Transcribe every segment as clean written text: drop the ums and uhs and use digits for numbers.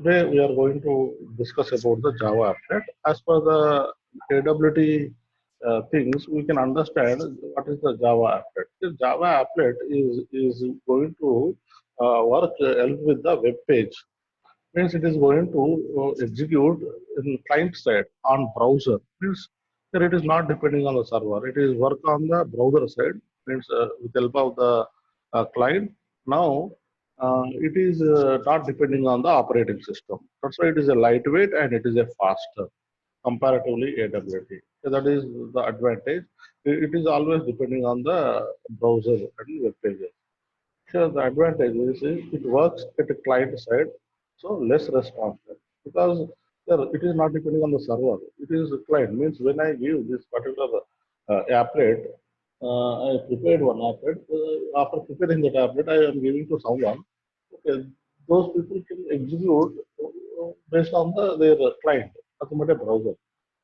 Today we are going to discuss about the Java applet. As per the AWT things, we can understand what is the Java applet. The Java applet is going to work help with the web page. Means it is going to execute in client side on browser. Means that it is not depending on the server. It is work on the browser side. Means with help of the client. Now it is not depending on the operating system. That's why it is a lightweight and it is a faster comparatively AWT. So that is the advantage. It is always depending on the browser and web pages. Sure, the advantage is it works at a client side, so less responsive because it is not depending on the server. It is a client. Means when I give this particular applet, I prepared one applet. After preparing that applet, I am giving to someone. Okay, those people can execute based on their client, automated browser.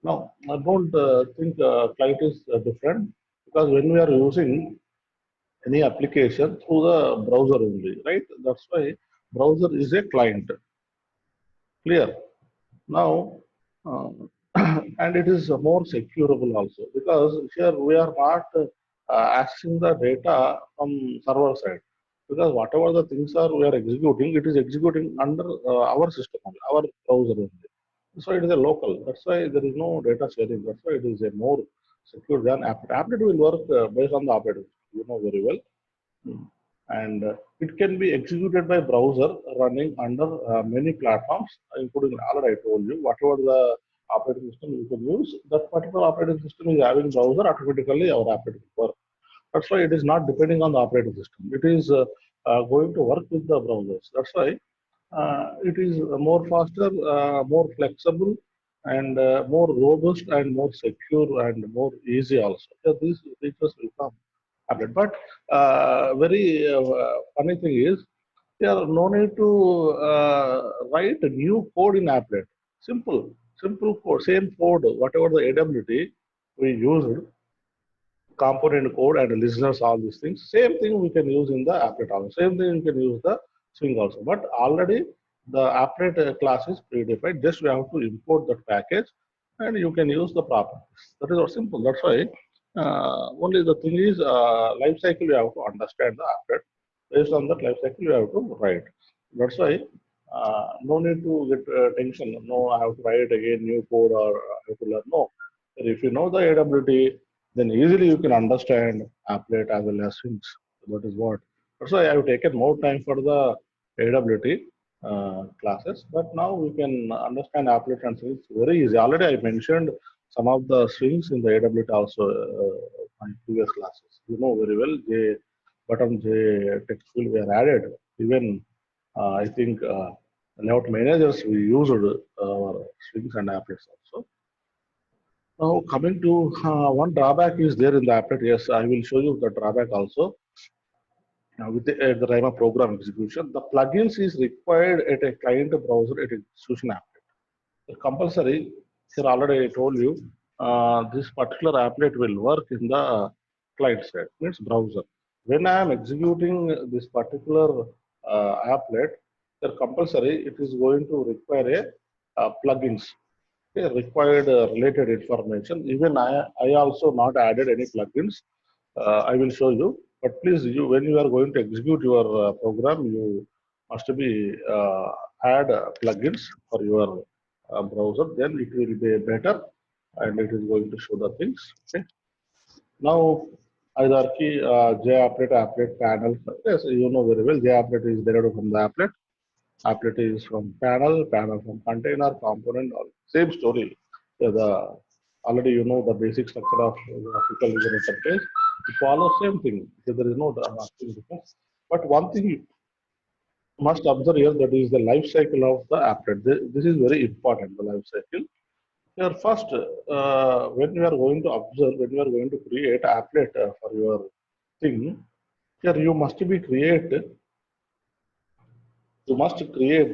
Now, I don't think client is different because when we are using any application through the browser only, right? That's why browser is a client. Clear? Now, uh, and it is more securable also because here we are not accessing the data from server side because whatever the things are we are executing, it is executing under our system only, our browser only. So it is a local. That's why there is no data sharing. That's why it is a more secure than Applet. Applet will work based on the operating system, you know very well. And it can be executed by browser running under many platforms, including already I told you, whatever the operating system you can use, that particular operating system is having browser, automatically our app will work. That's why it is not depending on the operating system. It is going to work with the browsers. That's why it is more faster, more flexible, and more robust and more secure and more easy also. So these features will come Applet. But very funny thing is, there no need to write a new code in Applet. Simple code, same code, whatever the AWT we used, component code and listeners, all these things. Same thing we can use in the applet also. Same thing we can use the swing also. But already the applet class is predefined. Just we have to import that package and you can use the properties. That is all simple. That's why only the thing is life cycle you have to understand the applet. Based on that life cycle you have to write. That's why no need to get tension. No, I have to write again new code or I have to learn. No. If you know the AWT, then easily you can understand applet as well as swings. That is what. That's why I have taken more time for the AWT classes, but now we can understand applet and swings very easy. Already I mentioned some of the swings in the AWT also my previous classes. You know very well, J bottom J text field were added. Even I think layout managers we used swings and applets also. Now, coming to one drawback is there in the applet. Yes, I will show you the drawback also. Now, with the time of program execution, the plugins is required at a client browser at execution applet. The compulsory, here already I told you, this particular applet will work in the client side, means browser. When I am executing this particular applet, the compulsory, it is going to require a plugins required related information. Even I also not added any plugins. I will show you. But please, when you are going to execute your program, you must be add plugins for your browser. Then it will be better, and it is going to show the things. Okay. Now, hierarchy, JApplet, applet, panel. Yes, you know very well. JApplet is derived from the applet. Applet is from panel, panel from container, component, all same story. Yeah, already you know the basic structure of graphical user interface. It follows same thing. So there is no dramatic difference. But one thing you must observe here, that is the life cycle of the applet. This is very important, the life cycle. Here first, when you are going to observe, when you are going to create applet for your thing, here you must create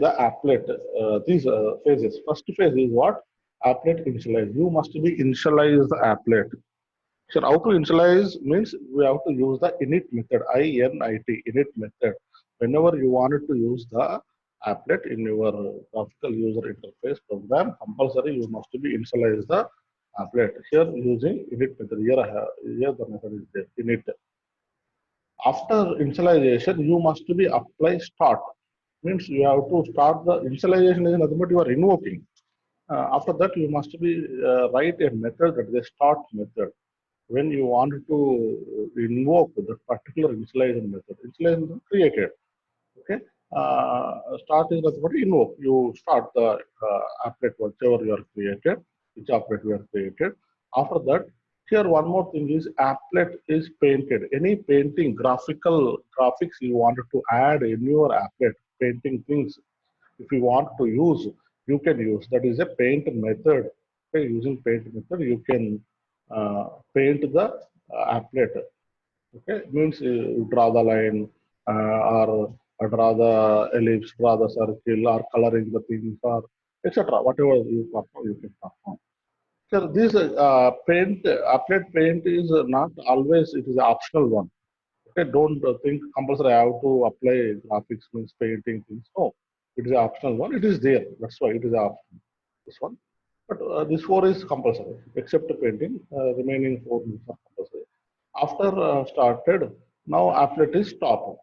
the applet. These phases. First phase is what? Applet initialize. You must be initialize the applet. So how to initialize means we have to use the init method, init method. Whenever you wanted to use the applet in your graphical user interface program, compulsory you must be initialize the applet. Here using init method. Here the method is there. Init. After initialization, you must be apply start. Means you have to start the initialization is nothing but you are invoking. After that, you must be write a method that is a start method. When you want to invoke the particular initialization method, initialization is created. Okay. Start is nothing but invoke. You start the applet whatever you are created, which applet you are created. After that, here one more thing is applet is painted. Any painting, graphics you wanted to add in your applet, painting things, if you want to use, you can use. That is a paint method. Okay, using paint method, you can paint the applet. Okay, means you draw the line or draw the ellipse, draw the circle, or coloring the things, or etc. Whatever you perform, you can perform. So this paint applet paint is not always, it is an optional one. Okay, don't think compulsory I have to apply graphics means painting things. No, it is an optional one. It is there. That's why it is optional. This one. But this four is compulsory, except painting. Remaining four is not compulsory. After started, now applet is stop.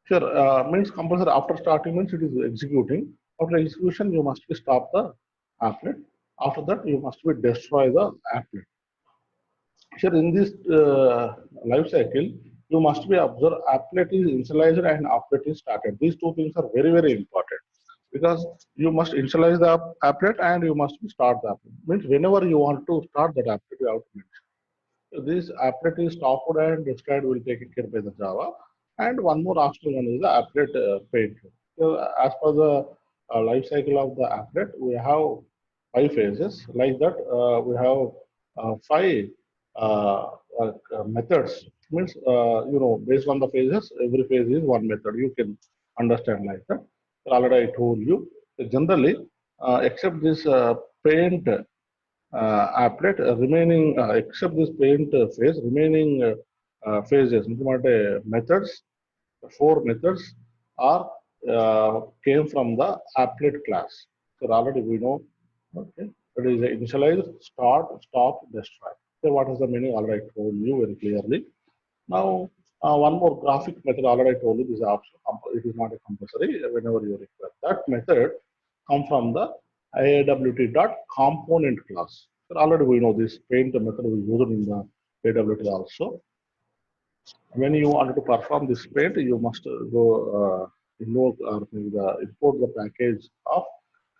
Sure, means compulsory after starting means it is executing. After execution, you must be stop the applet. After that, you must be destroy the applet. Here in this life cycle, you must be observe applet is initialized and applet is started. These two things are very, very important because you must initialize the applet and you must start the applet. Means whenever you want to start that applet, you have to mention. So this applet is stopped and destroyed will take care by the Java. And one more optional one is the applet paint. So as per the life cycle of the applet, we have five phases. Like that, we have five methods. Means based on the phases, every phase is one method. You can understand like that. Already I told you. Generally, except this paint applet remaining except this paint phase remaining phases methods, four methods are came from the applet class. So already we know, okay, it is initialize, start, stop, destroy. So what is the meaning? Already I told you very clearly. Now one more graphic method already I told you, this is optional. It is not a compulsory. Whenever you require that method come from the awt.component class. So already we know this paint method we used in the awt also. When you want to perform this paint, you must go invoke or import the package of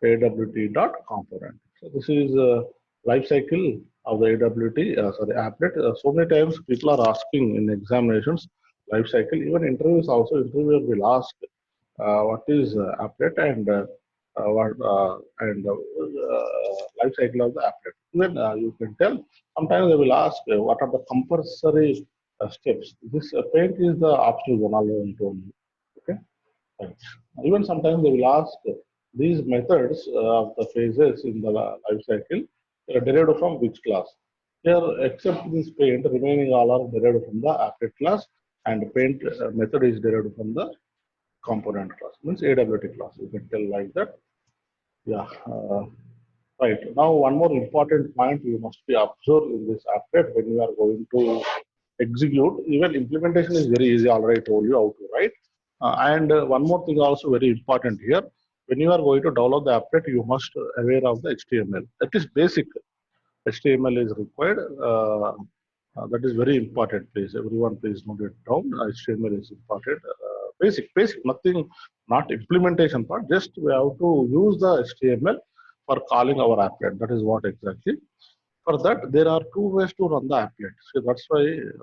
awt.component. So this is life cycle of the applet. So many times people are asking in examinations life cycle, even interviews also, interviewer will ask what is applet and what and life cycle of the applet. Even you can tell. Sometimes they will ask what are the compulsory steps. This paint is the optional one. Already told you. Okay. Right. Even sometimes they will ask these methods of the phases in the life cycle are derived from which class. Here, except this paint, remaining all are derived from the applet class, and paint method is derived from the component class. Means AWT class. You can tell like that. Yeah. Right. Now, one more important point you must be observed in this applet when you are going to execute. Even implementation is very easy. Already told you how to write. And one more thing also very important here. When you are going to download the applet, you must aware of the HTML. That is basic. HTML is required. That is very important. Please, everyone, please note it down. HTML is important. Basic, nothing, not implementation part. Just we have to use the HTML for calling our applet. That is what exactly. For that, there are two ways to run the applet. So that's why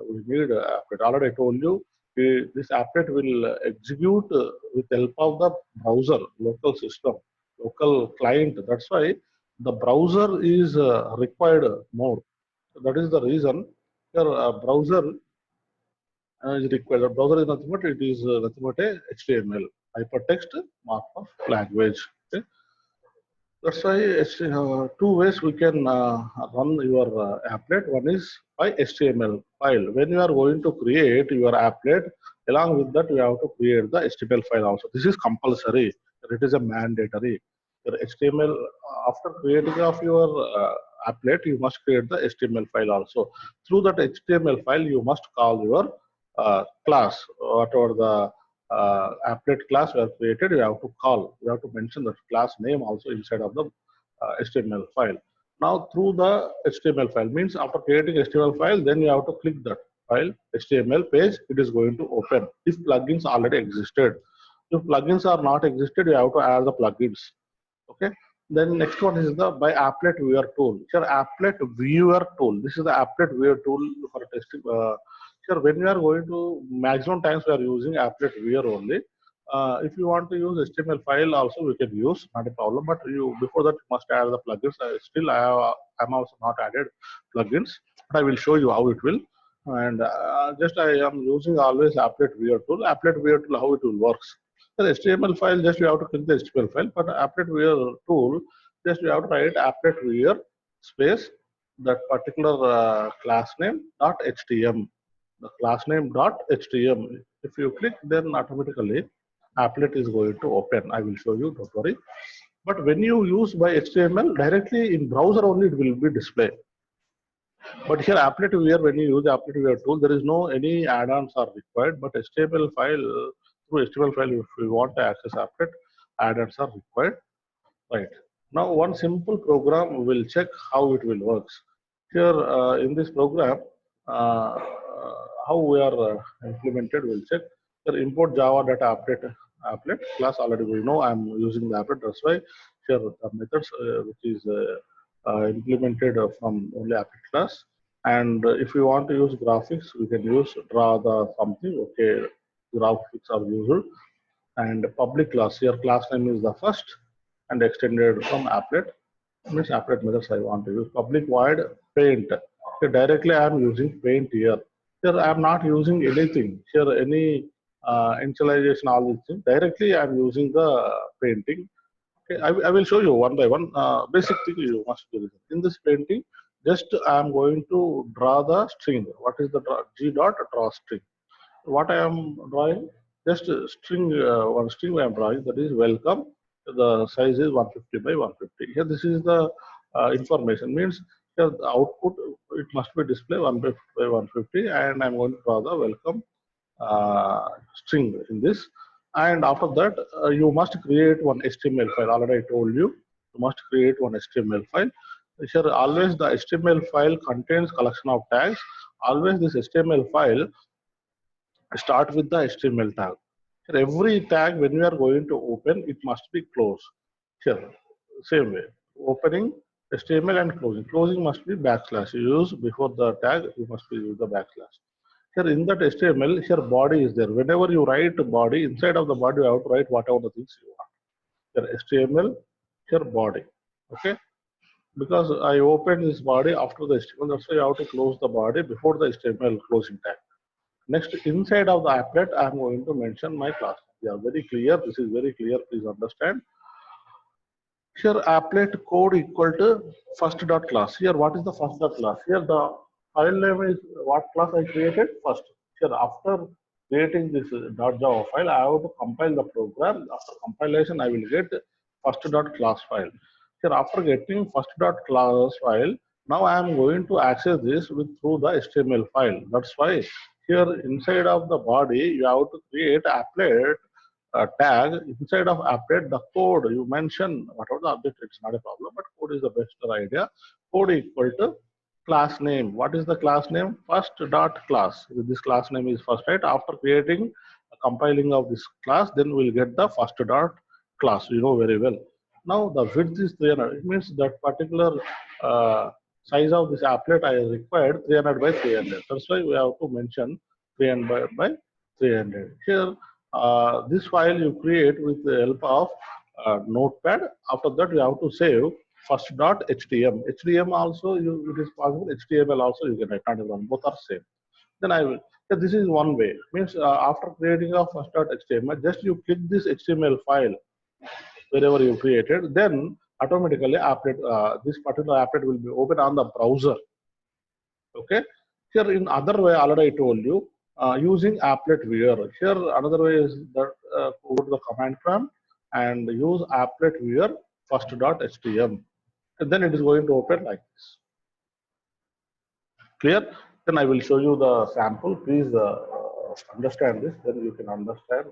we need applet. Already I told you, this applet will execute with help of the browser, local system, local client. That's why the browser is required more. So that is the reason your browser is required. The browser is nothing but it is nothing but a HTML, hypertext markup language. Okay? That's why it's two ways we can run your applet. One is by HTML file. When you are going to create your applet, along with that you have to create the HTML file also. This is compulsory. It is a mandatory. Your HTML, after creating of your applet, you must create the HTML file also. Through that HTML file, you must call your class, whatever the applet class you have created, you have to call. You have to mention the class name also inside of the HTML file. Now, through the HTML file means after creating HTML file, then you have to click that file HTML page. It is going to open if plugins already existed. If plugins are not existed, you have to add the plugins. Okay. Then next one is the by applet viewer tool. Here applet viewer tool. This is the applet viewer tool for testing. Here when we are going to maximum times we are using applet viewer only. If you want to use HTML file also we can use, not a problem. But you before that you must add the plugins. Still I'm also not added plugins, but I will show you how it will. And just I am using always applet viewer tool. Applet viewer tool how it will works. The HTML file, just you have to click the HTML file, but applet viewer tool, just you have to write applet viewer space that particular class name dot htm. The class name dot htm. If you click, then automatically applet is going to open. I will show you, don't worry. But when you use by HTML directly in browser only, it will be displayed. But here applet viewer, when you use applet viewer tool, there is no any add-ons are required. But HTML file, through HTML file, if you want to access applet, add-ons are required. Right. Now, one simple program will check how it will works. Here in this program, how we are implemented, we'll check. Here import Java data applet class. Already we know I'm using the applet. That's why here the methods which is implemented from only applet class. And if you want to use graphics, we can use draw the something. Okay, graphics are used. And public class, here class name is the first and extended from applet. Means applet methods I want to use. Public void paint. Here directly I am using paint here. Here I am not using anything. Here any initialization, all these things. Directly I am using the painting. Okay, I will show you one by one. Basic thing you must do. In this painting, just I am going to draw the string. What is the G dot draw string? What I am drawing? Just a string, one string I am drawing, that is welcome. The size is 150 by 150. Here this is the information, means here the output, it must be displayed 150 by 150, and I'm going to draw the welcome string in this. And after that, you must create one HTML file. Already I told you, you must create one HTML file. Here always the HTML file contains collection of tags. Always this HTML file start with the HTML tag. Here every tag when you are going to open, it must be closed. Here, same way, opening HTML and closing. Closing must be backslash. You use before the tag, you must use the backslash. Here in that HTML, here body is there. Whenever you write body, inside of the body, you have to write whatever the things you want. Here HTML, here body. Okay. Because I opened this body after the HTML, that's why you have to close the body before the HTML closing tag. Next, inside of the applet, I am going to mention my class. Yeah, very clear. This is very clear. Please understand. Here, applet code equal to first dot class. Here, what is the first dot class? Here, the file name is what class I created first. Here, after creating this dot Java file, I have to compile the program. After compilation, I will get first dot class file. Here, after getting first dot class file, now I am going to access this with through the HTML file. That's why here inside of the body, you have to create applet tag. Inside of applet, the code you mention, whatever the object, it's not a problem, but code is the best idea. Code equal to class name. What is the class name? First dot class. This class name is first, right? After creating compiling of this class, then we'll get the first dot class. You know very well. Now the width is 300. It means that particular size of this applet I required 300 by 300. That's why we have to mention 300 by 300. Here, this file you create with the help of Notepad. After that, you have to save first dot htm. htm also it is possible. HTML also you can write. Not even both are same. Then I will. So this is one way. Means after creating a first dot html, just you click this HTML file wherever you created, then automatically applet, this particular applet will be open on the browser. Okay. Here in other way, already I told you, using applet viewer. Here another way is that go to the command prompt and use applet viewer first.htm. And then it is going to open like this. Clear? Then I will show you the sample. Please understand this. Then you can understand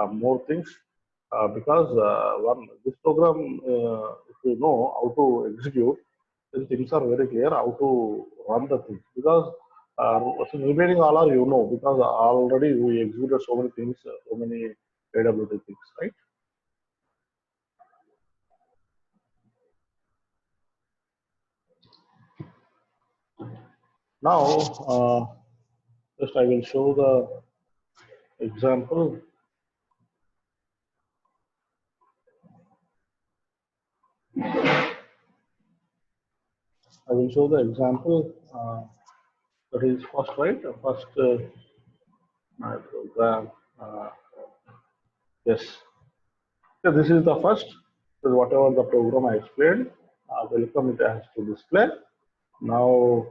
more things. Because this program, if you know how to execute, then things are very clear how to run the things. Because remaining all are you know, because already we executed so many things, so many AWT things, right? Now, just I will show the example. I will show the example that is first, right? First, my program. Yes. So this is the first. So whatever the program I explained, welcome it has to display. Now,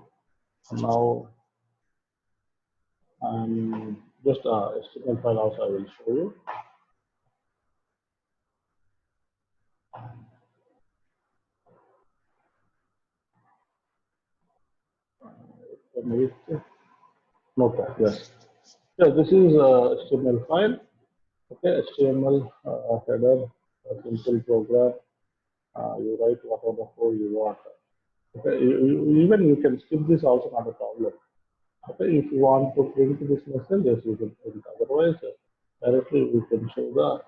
just HTML file also I will show you. With Notepad, yes. Yeah, this is HTML file. Okay, HTML header, a simple program. You write whatever the code you want. Okay, even you can skip this also, not a problem. Okay, if you want to print this message, yes, you can print. Otherwise, directly we can show the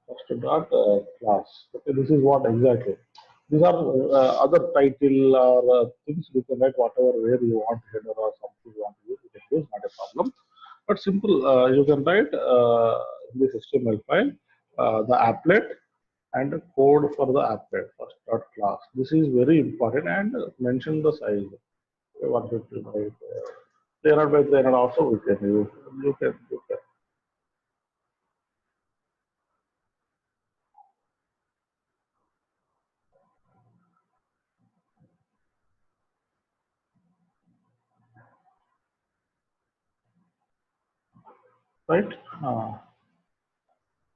first dot class. Okay, this is what exactly. These are other title or things you can write whatever where you want header or something you want to use. You can use, not a problem. But simple, you can write in this HTML file the applet and code for the applet first dot class. This is very important, and mention the size. 150 by 300 by 300 also we can use. You can right.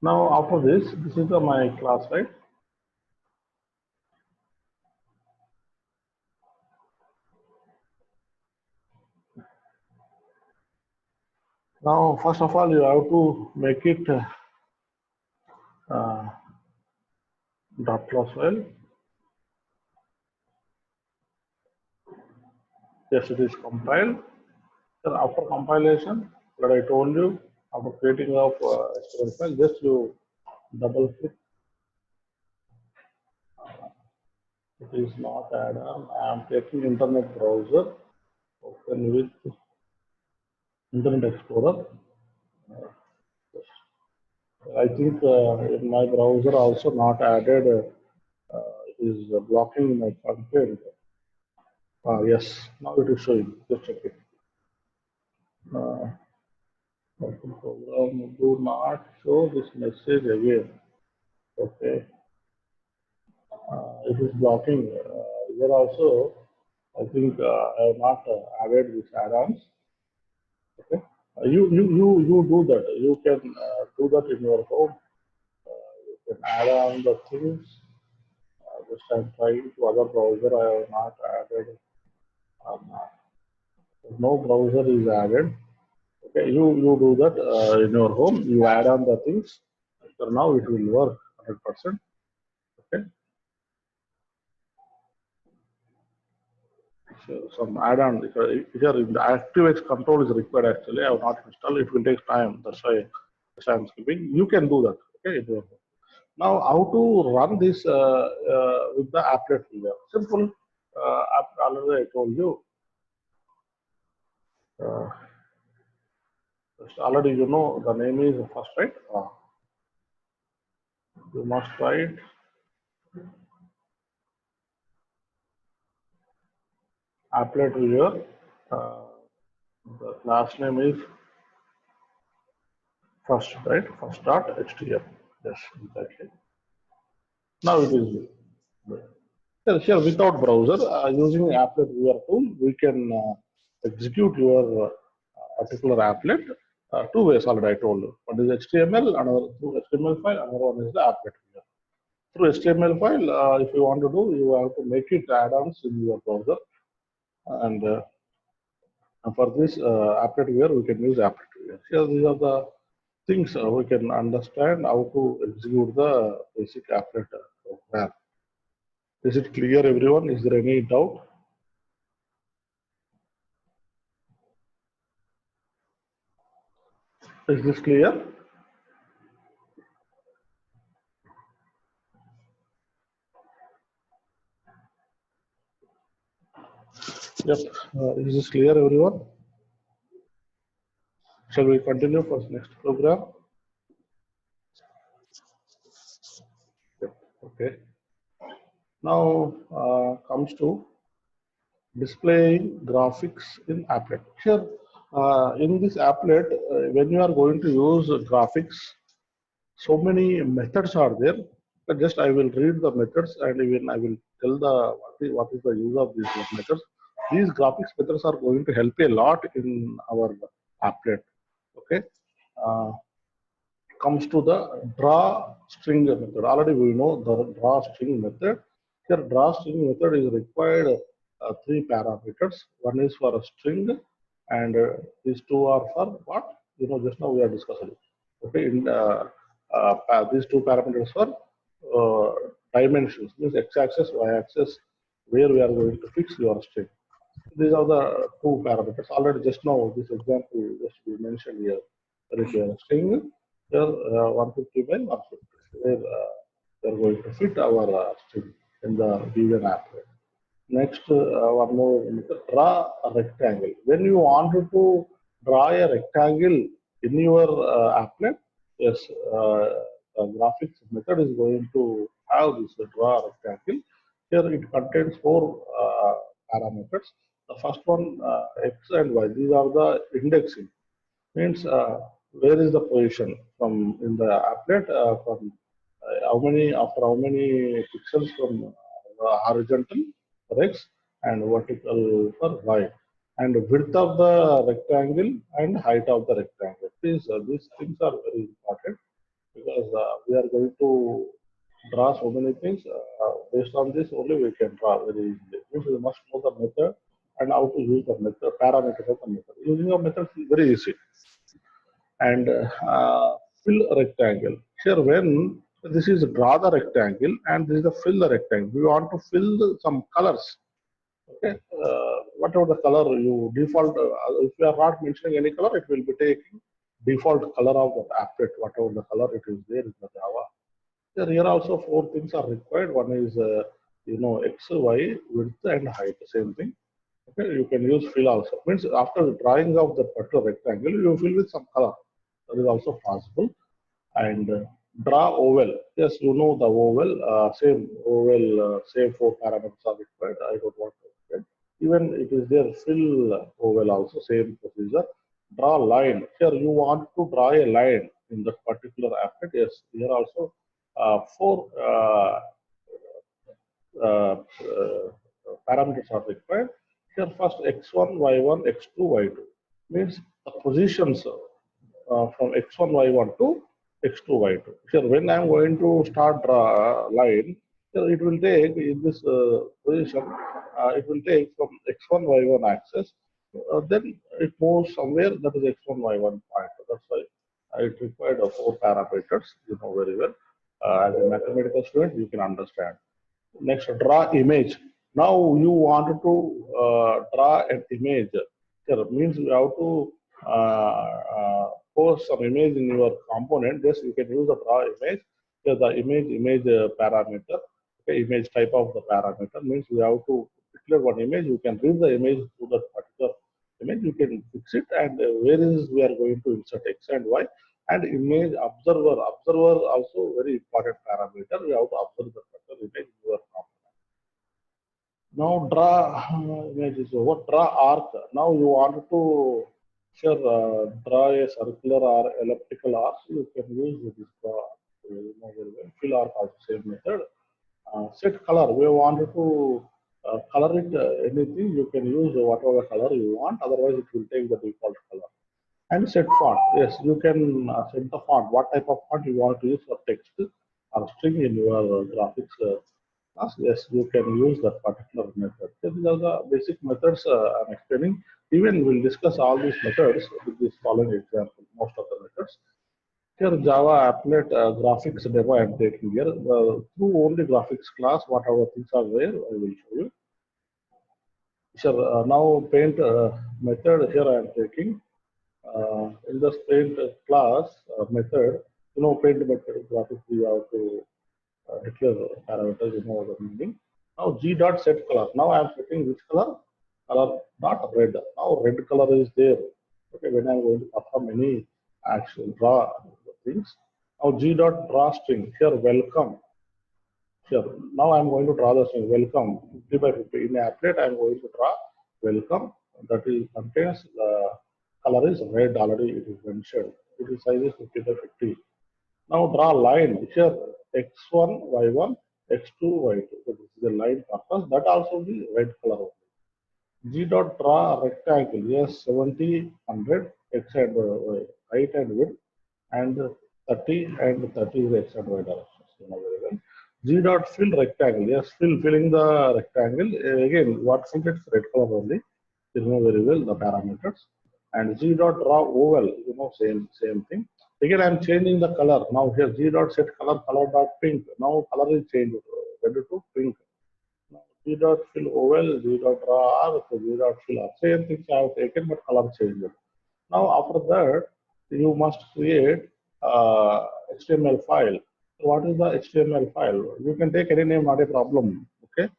Now after this is my class, right? Now first of all you have to make it dot class file. Yes, it is compiled. Then after compilation, what I told you, after creating of HTML file, just you double click. It is not add-on. I am taking internet browser. Open with Internet Explorer. I think in my browser also not added is blocking my content. Yes, now it is showing. Just check it. Open program do not show this message again. Okay, it is blocking. Here also, I think I have not added these add-ons. Okay, you do that. You can do that in your home. You can add on the things. Just I'm trying to other browser. I have not added. Um, no browser is added. Okay, you do that in your home. You add on the things. So now it will work 100%. Okay. So some add-on here in the ActiveX control is required actually. I have not installed. It will take time. That's why I'm skipping. You can do that. Okay. In your home. Now, how to run this with the applet figure? Simple. Already I told you. Uh, already you know the name is first, right? You must write applet here. The class name is first, right? First dot html. Yes, exactly. Now it is here without browser using applet viewer tool, we can execute your particular applet two ways already I told you. One is HTML, another through HTML file, another one is the applet viewer. through HTML file. If you want to do, you have to make it add-ons in your browser, and for this Applet where we can use Applet. Here, these are the things we can understand how to execute the basic Applet program. Is it clear, everyone? Is there any doubt? Is this clear? Yep. Is this clear, everyone? Shall we continue for the next program? Yep. Okay. Now comes to displaying graphics in Applet. Here, in this Applet, when you are going to use graphics, so many methods are there. But just I will read the methods and even I will tell the what is the use of these methods. These graphics methods are going to help a lot in our Applet. Okay. Uh, Comes to the draw string method. Already we know the draw string method. Here, draw string method is required three parameters. One is for a string, and these two are for what? Just now we are discussing. Okay, in these two parameters for dimensions, means x-axis, y-axis, where we are going to fix your string. These are the two parameters. Already just now, this example just we mentioned here. There is a string here 150 by 150, where we are going to fit our string in the given applet. Next, one more method, draw a rectangle. When you wanted to draw a rectangle in your applet, yes, the graphics method is going to have this draw rectangle. Here it contains four parameters. The first one, x and y, these are the indexing. Means where is the position from in the applet, from how many pixels from horizontal for x and vertical for y, and width of the rectangle and height of the rectangle. These things are very important because we are going to draw so many things. Based on this only we can draw very easily. Means we must know the method and how to use the method, parameters of the method. Using a method is very easy. And fill rectangle. Here, when this is draw the rectangle and this is the fill the rectangle, we want to fill some colors. Okay, whatever the color you default, if you are not mentioning any color, it will be taking default color of the applet, whatever the color it is there in the Java. Here also four things are required. One is x, y, width, and height. Same thing. Okay, you can use fill also. Means after drawing of the particular rectangle, you fill with some color. That is also possible. And draw oval. Yes, you know the oval. Same oval. Same four parameters are required. I don't want to explain. Even it is there fill oval also. Same procedure. Draw line. Here you want to draw a line in that particular applet. Yes, here also four uh, parameters are required. Here first x1, y1, x2, y2 means the positions from x1, y1 to x2, y2. Here when I am going to start draw line, here it will take in this position, it will take from x1, y1 axis, then it moves somewhere that is x1, y1 point. That's why it required four parameters, you know very well. As a mathematical student, you can understand. Next, draw image. Now you wanted to draw an image. Here means you have to post some image in your component. Just you can use the draw image. Here the image parameter. Okay, image type of the parameter means we have to declare one image. You can read the image to that particular image. You can fix it, and where is we are going to insert x and y. And image observer. Observer also very important parameter. We have to observe the particular image in your component. Now draw image is over. Draw arc. Now you want to sure draw a circular or elliptical arc. You can use this draw. You know very well. Fill arc also same method. Set color. We wanted to color it anything. You can use whatever color you want. Otherwise, it will take the default color. And set font. Yes, you can set the font. What type of font you want to use for text? or string in your graphics class, yes, you can use that particular method. So these are the basic methods I'm explaining. Even we'll discuss all these methods with this following example, most of the methods. Here, Java applet graphics demo I'm taking here. Through only graphics class, whatever things are there, I will show you. Sure, now paint method here I am taking. In the paint class method, paint method graphics we have to declare parameters, the meaning. Now G dot set color. Now I am setting which color? Color not red. Now red color is there. Okay, when I am going to perform any action, draw things. Now G dot draw string. Here welcome. Sure. Now I'm going to draw the string welcome 50 by 50. In applet, I'm going to draw welcome. That is contains the color is red already. It is mentioned. It is size is 50 by 50. Now draw line here x1, y1, x2, y2. So this is the line purpose. That also the red color. G dot draw rectangle. Yes, 70, 100 x and y, height and width, and 30 and 30 is x and y directions. Very well. G dot fill rectangle. Yes, filling the rectangle. Again, what fill it's red color only. You know very well the parameters. And G dot draw oval. Same thing. Again, I am changing the color. Now here G dot set color dot pink. Now color is changed red to pink. Now G dot fill oval, G dot draw R, so G dot fill R. Same things I have taken, but color changed. Now after that, you must create HTML file. So what is the HTML file? You can take any name, not a problem. Okay.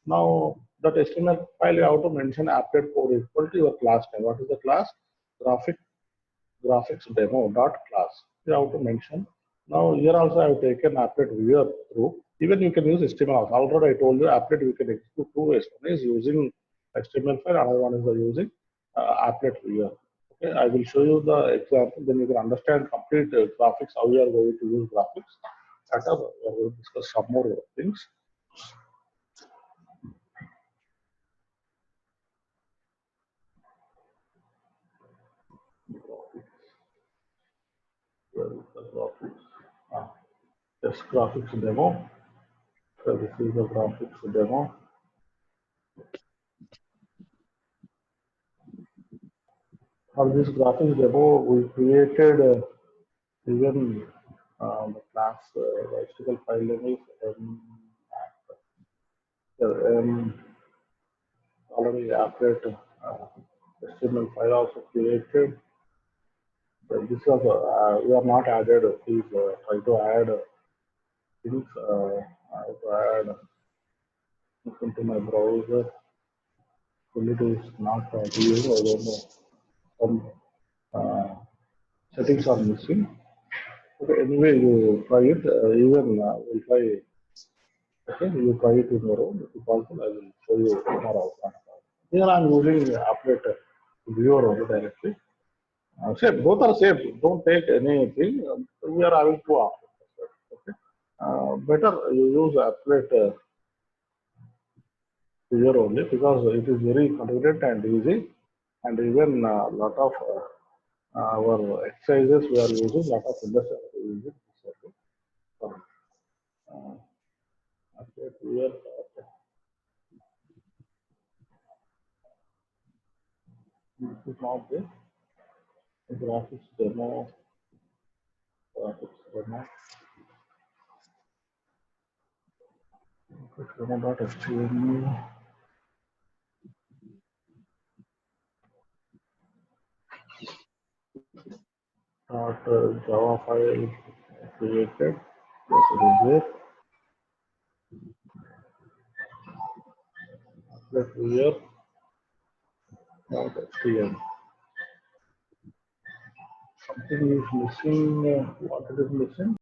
Now that HTML file you have to mention applet code equal to your class name. What is the class? Graphics demo dot class. You have to mention. Now here also I have taken applet viewer through. Even you can use HTML. Already I told you applet you can execute two ways. One is using HTML file, another one is using applet viewer. Okay, I will show you the example, then you can understand complete graphics, how we are going to use graphics. Later, we are going to discuss some more things. Where is the graphics? Yes, graphics demo. So this is the graphics demo. For this graphics demo, we created even the class the file name is already applet HTML file also created. But this is we are not added. Please try to add things. I have to add into my browser. It is not viewing. I don't know. Some settings are missing. Okay, anyway, you try it. Even we'll try. Okay, you try it tomorrow. If possible, I will show you tomorrow. Here I'm using applet viewer only directly. Same, both are same. Don't take anything. We are having two options. Okay. Better you use applet here only because it is very convenient and easy, and even a lot of our exercises we are using, lot of industry are using this. Okay. Applet here. This is not this. Graphics demo. Graphics demo. Graphics demo.html. Java file created. Yes, it is there. Applet here. .html. Something is missing. What it is missing?